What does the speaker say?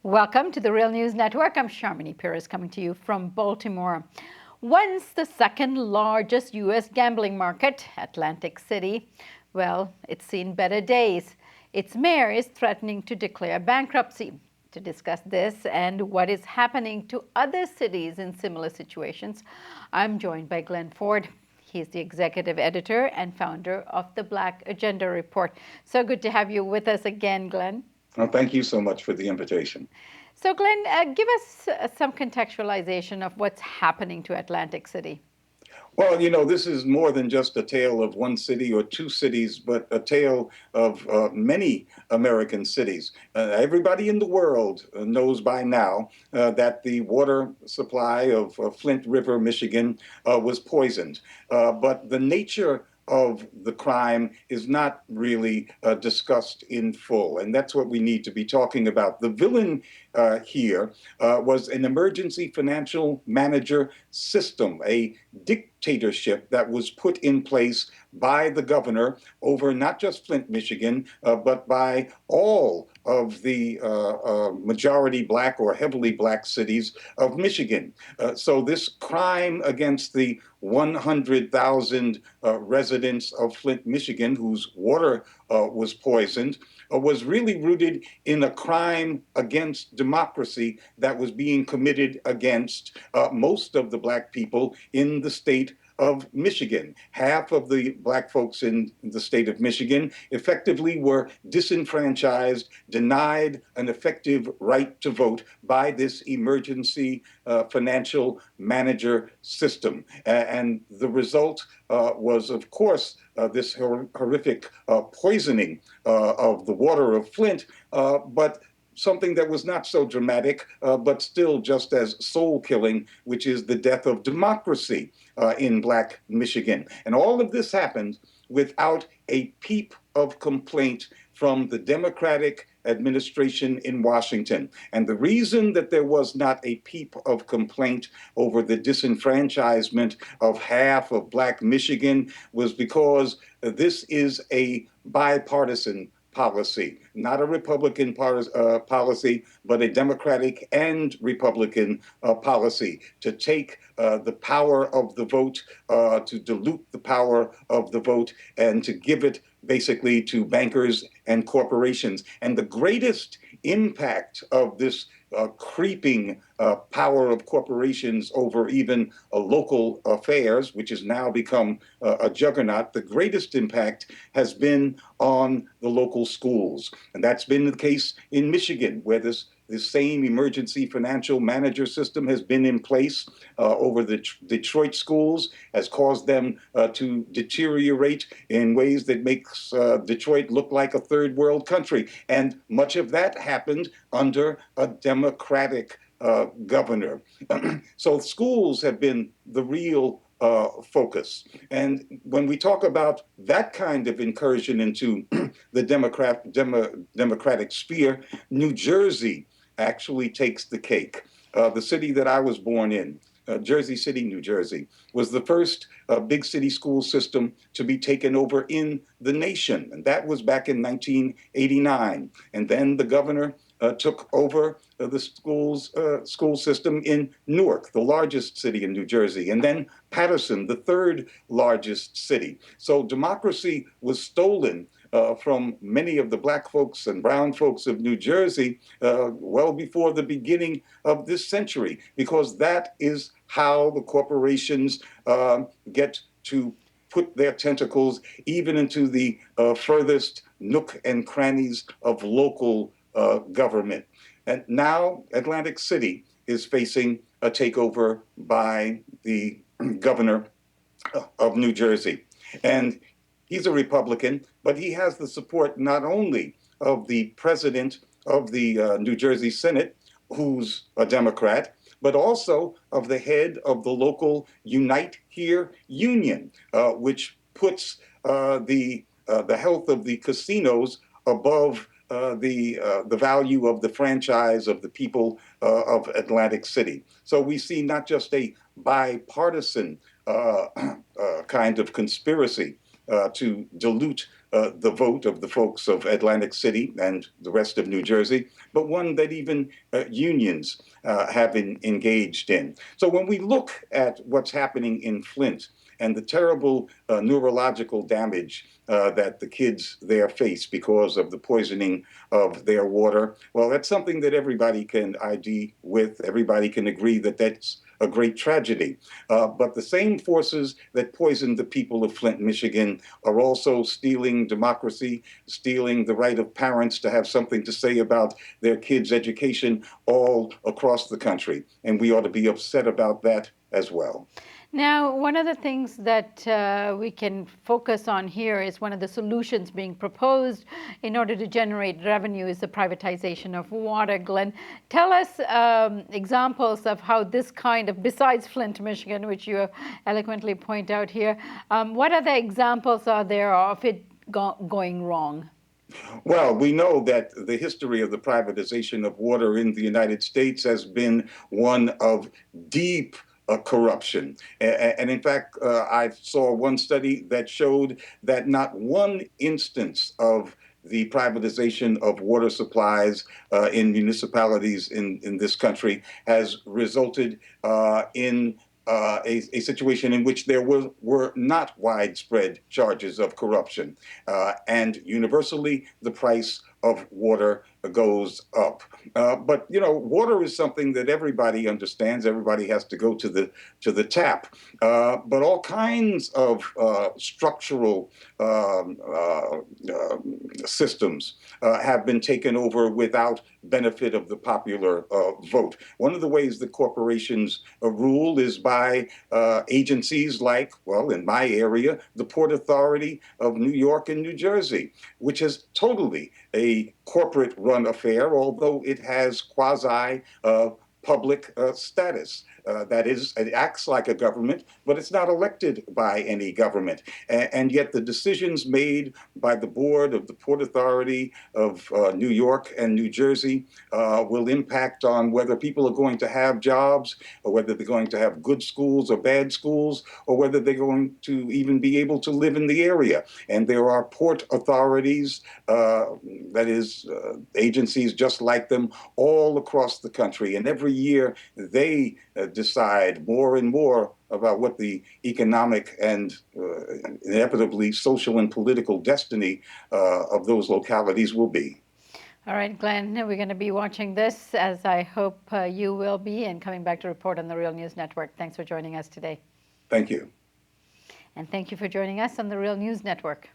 Welcome to the Real News Network. I'm Sharmini Perez coming to you from Baltimore. Once the second largest U.S. gambling market, Atlantic City, well, it's seen better days. Its mayor is threatening to declare bankruptcy. To discuss this and what is happening to other cities in similar situations, I'm joined by Glen Ford. He's the executive editor and founder of the Black Agenda Report. So good to have you with us again, Glen. Well, thank you so much for the invitation. So, Glen, give us some contextualization of what's happening to Atlantic City. Well, this is more than just a tale of one city or two cities, but a tale of many American cities. Everybody in the world knows by now that the water supply of Flint River, Michigan, was poisoned. But the nature of the crime is not really discussed in full. And that's what we need to be talking about. The villain here was an emergency financial manager system, a dictatorship that was put in place by the governor over not just Flint, Michigan, but by all of the majority black or heavily black cities of Michigan. So this crime against the 100,000 residents of Flint, Michigan, whose water was poisoned, was really rooted in a crime against democracy that was being committed against most of the black people in the state of Michigan. Half of the black folks in the state of Michigan effectively were disenfranchised, denied an effective right to vote by this emergency financial manager system. And the result was, of course, this horrific poisoning of the water of Flint, but something that was not so dramatic, but still just as soul-killing, which is the death of democracy in Black Michigan. And all of this happened without a peep of complaint from the Democratic administration in Washington. And the reason that there was not a peep of complaint over the disenfranchisement of half of Black Michigan was because this is a bipartisan policy, not a Republican policy, but a Democratic and Republican policy to take the power of the vote, to dilute the power of the vote, and to give it basically to bankers and corporations. And the greatest impact of this creeping power of corporations over even local affairs, which has now become a juggernaut, the greatest impact has been on the local schools. And that's been the case in Michigan, where this same emergency financial manager system has been in place over the Detroit schools, has caused them to deteriorate in ways that makes Detroit look like a third world country. And much of that happened under a Democratic governor. So schools have been the real focus. And when we talk about that kind of incursion into the democratic sphere, New Jersey actually takes the cake. The city that I was born in, Jersey City, New Jersey, was the first big city school system to be taken over in the nation. And that was back in 1989. And then the governor took over the school system in Newark, the largest city in New Jersey, and then Paterson, the third largest city. So democracy was stolen from many of the black folks and brown folks of New Jersey well before the beginning of this century, because that is how the corporations get to put their tentacles even into the furthest nook and crannies of local government. And now Atlantic City is facing a takeover by the governor of New Jersey. And he's a Republican, but he has the support not only of the president of the New Jersey Senate, who's a Democrat, but also of the head of the local Unite Here union, which puts the health of the casinos above the value of the franchise of the people of Atlantic City. So we see not just a bipartisan kind of conspiracy to dilute the vote of the folks of Atlantic City and the rest of New Jersey, but one that even unions have been engaged in. So when we look at what's happening in Flint and the terrible neurological damage that the kids there face because of the poisoning of their water, well, that's something that everybody can ID with. Everybody can agree that that's a great tragedy. But the same forces that poisoned the people of Flint, Michigan, are also stealing democracy, stealing the right of parents to have something to say about their kids' education all across the country. And we ought to be upset about that as well. Now, one of the things that we can focus on here is one of the solutions being proposed in order to generate revenue is the privatization of water. Glen, tell us examples of how this kind of, besides Flint, Michigan, which you eloquently point out here, what other examples are there of it going wrong? Well, we know that the history of the privatization of water in the United States has been one of deep corruption. And in fact, I saw one study that showed that not one instance of the privatization of water supplies in municipalities in this country has resulted in a situation in which there were not widespread charges of corruption. And universally, the price of water goes up. But you know, water is something that everybody understands. Everybody has to go to the tap. But all kinds of structural systems have been taken over without benefit of the popular vote. One of the ways that corporations rule is by agencies like, well, in my area, the Port Authority of New York and New Jersey, which is totally a corporate-run affair, although it has quasi public status. That is, it acts like a government, but it's not elected by any government. And yet the decisions made by the board of the Port Authority of New York and New Jersey will impact on whether people are going to have jobs, or whether they're going to have good schools or bad schools, or whether they're going to even be able to live in the area. And there are port authorities, that is, agencies just like them all across the country. And every year they decide more and more about what the economic and inevitably social and political destiny of those localities will be. All right, Glen, we're going to be watching this, as I hope you will be, and coming back to report on the Real News Network. Thanks for joining us today. Thank you. And thank you for joining us on the Real News Network.